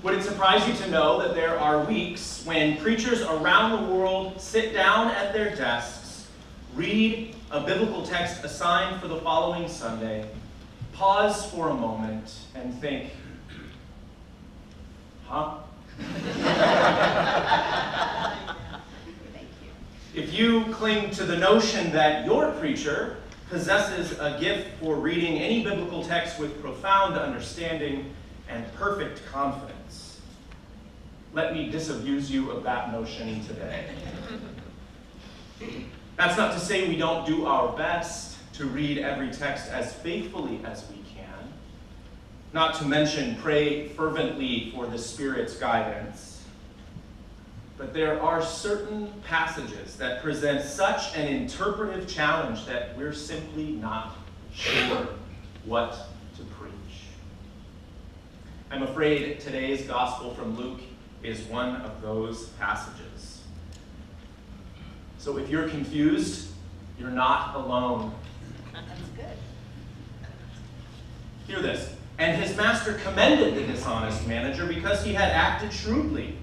Would it surprise you to know that there are weeks when preachers around the world sit down at their desks, read a biblical text assigned for the following Sunday, pause for a moment, and think, huh? If you cling to the notion that your preacher possesses a gift for reading any biblical text with profound understanding and perfect confidence, let me disabuse you of that notion today. That's not to say we don't do our best to read every text as faithfully as we can, not to mention pray fervently for the Spirit's guidance. But there are certain passages that present such an interpretive challenge that we're simply not sure what to preach. I'm afraid today's gospel from Luke is one of those passages. So if you're confused, you're not alone. That's good. Hear this. And his master commended the dishonest manager because he had acted shrewdly.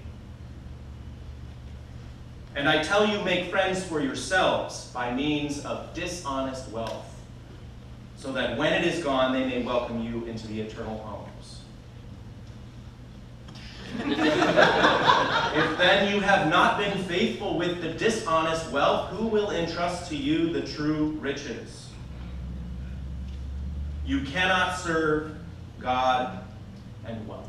And I tell you, make friends for yourselves by means of dishonest wealth, so that when it is gone, they may welcome you into the eternal homes. If then you have not been faithful with the dishonest wealth, who will entrust to you the true riches? You cannot serve God and wealth.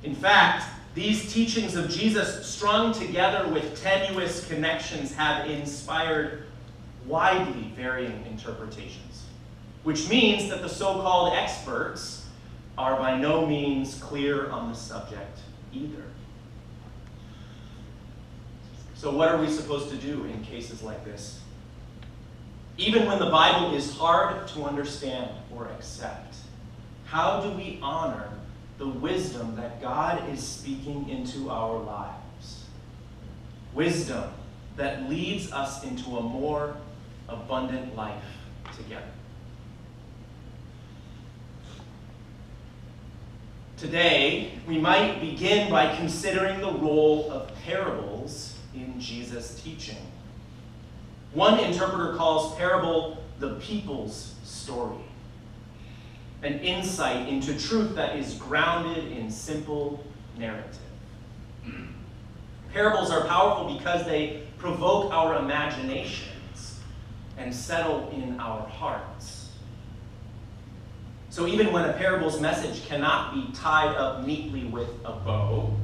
In fact, these teachings of Jesus, strung together with tenuous connections, have inspired widely varying interpretations, which means that the so-called experts are by no means clear on the subject either. So what are we supposed to do in cases like this? Even when the Bible is hard to understand or accept, how do we honor the wisdom that God is speaking into our lives? Wisdom that leads us into a more abundant life together. Today, we might begin by considering the role of parables in Jesus' teaching. One interpreter calls parable the people's story, an insight into truth that is grounded in simple narrative. Parables are powerful because they provoke our imaginations and settle in our hearts. So even when a parable's message cannot be tied up neatly with a bow,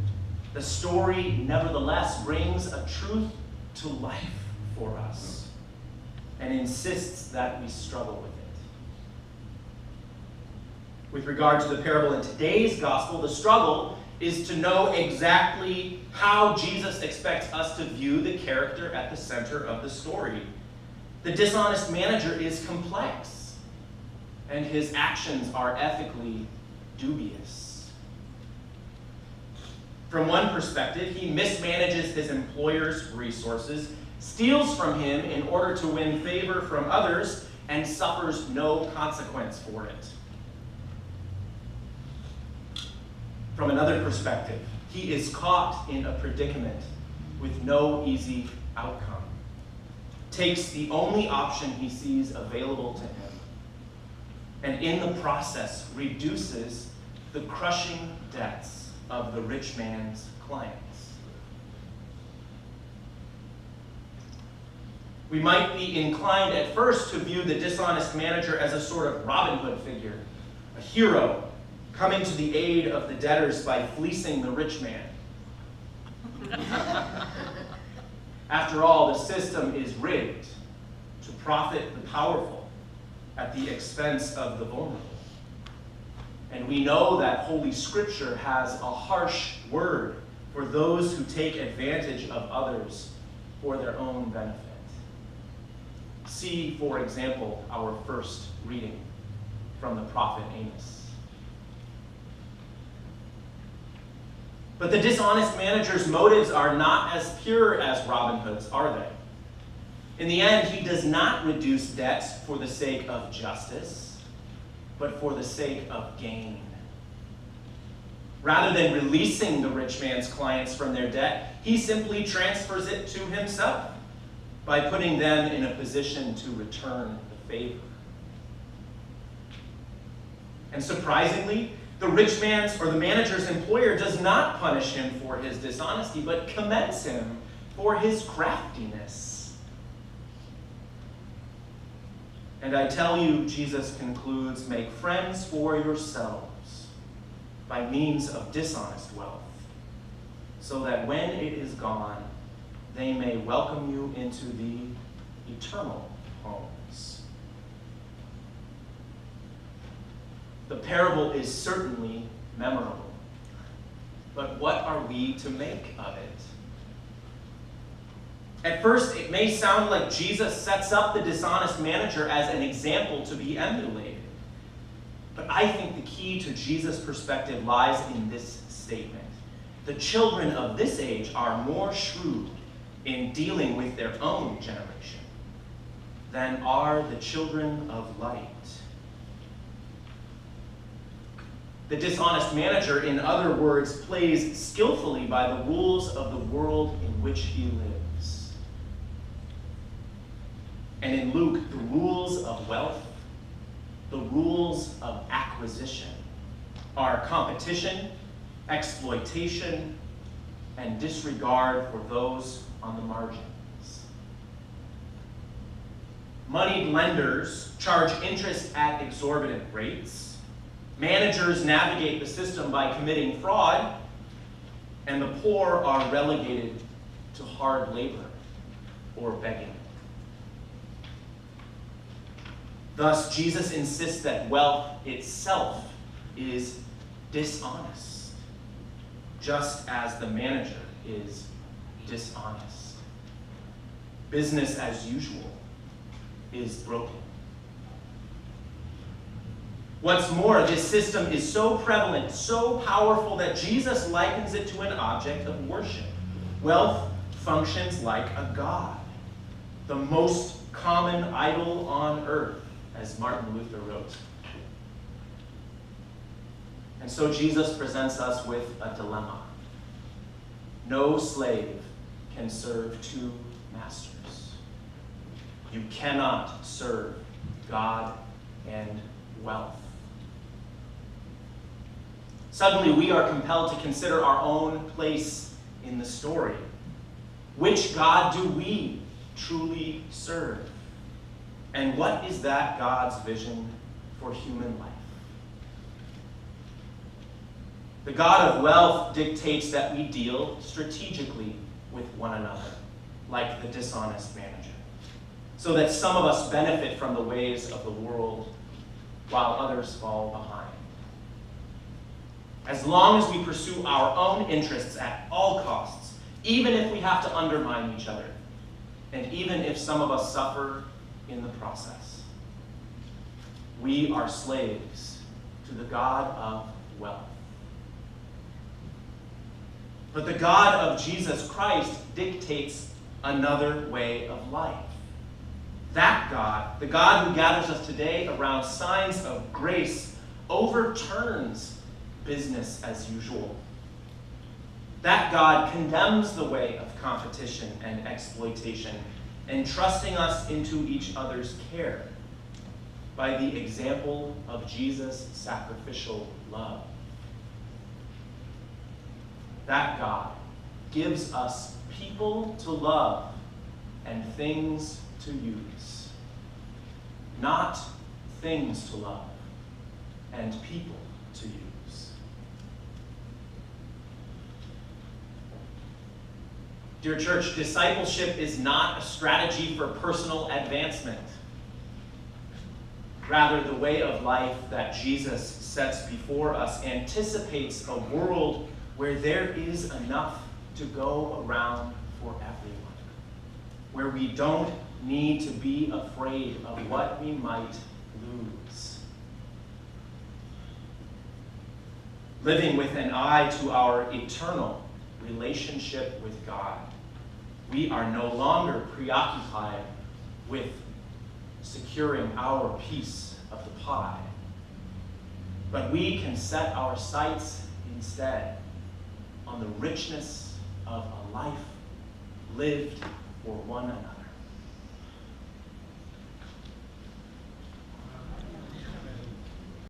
the story nevertheless brings a truth to life for us and insists that we struggle with it. With regard to the parable in today's gospel, the struggle is to know exactly how Jesus expects us to view the character at the center of the story. The dishonest manager is complex, and his actions are ethically dubious. From one perspective, he mismanages his employer's resources, steals from him in order to win favor from others, and suffers no consequence for it. From another perspective, he is caught in a predicament with no easy outcome, takes the only option he sees available to him, and in the process reduces the crushing debts of the rich man's clients. We might be inclined at first to view the dishonest manager as a sort of Robin Hood figure, a hero coming to the aid of the debtors by fleecing the rich man. After all, the system is rigged to profit the powerful at the expense of the vulnerable. And we know that Holy Scripture has a harsh word for those who take advantage of others for their own benefit. See, for example, our first reading from the prophet Amos. But the dishonest manager's motives are not as pure as Robin Hood's, are they? In the end, he does not reduce debts for the sake of justice, but for the sake of gain. Rather than releasing the rich man's clients from their debt, he simply transfers it to himself by putting them in a position to return the favor. And surprisingly, the rich man's or the manager's employer does not punish him for his dishonesty, but commends him for his craftiness. And I tell you, Jesus concludes, make friends for yourselves by means of dishonest wealth, so that when it is gone, they may welcome you into the eternal homes. The parable is certainly memorable, but what are we to make of it? At first, it may sound like Jesus sets up the dishonest manager as an example to be emulated. But I think the key to Jesus' perspective lies in this statement. The children of this age are more shrewd in dealing with their own generation than are the children of light. The dishonest manager, in other words, plays skillfully by the rules of the world in which he lives. And in Luke, the rules of wealth, the rules of acquisition, are competition, exploitation, and disregard for those on the margins. Moneyed lenders charge interest at exorbitant rates. Managers navigate the system by committing fraud, and the poor are relegated to hard labor or begging. Thus, Jesus insists that wealth itself is dishonest, just as the manager is dishonest. Business as usual is broken. What's more, this system is so prevalent, so powerful, that Jesus likens it to an object of worship. Wealth functions like a god, the most common idol on earth, as Martin Luther wrote. And so Jesus presents us with a dilemma. No slave can serve two masters. You cannot serve God and wealth. Suddenly, we are compelled to consider our own place in the story. Which God do we truly serve? And what is that God's vision for human life? The God of wealth dictates that we deal strategically with one another, like the dishonest manager, so that some of us benefit from the ways of the world while others fall behind. As long as we pursue our own interests at all costs, even if we have to undermine each other, and even if some of us suffer in the process, we are slaves to the God of wealth. But the God of Jesus Christ dictates another way of life. That God, the God who gathers us today around signs of grace, overturns business as usual. That God condemns the way of competition and exploitation, entrusting us into each other's care by the example of Jesus' sacrificial love. That God gives us people to love and things to use, not things to love and people to use. Dear church, discipleship is not a strategy for personal advancement. Rather, the way of life that Jesus sets before us anticipates a world where there is enough to go around for everyone, where we don't need to be afraid of what we might lose. Living with an eye to our eternal relationship with God, we are no longer preoccupied with securing our piece of the pie, but we can set our sights instead on the richness of a life lived for one another.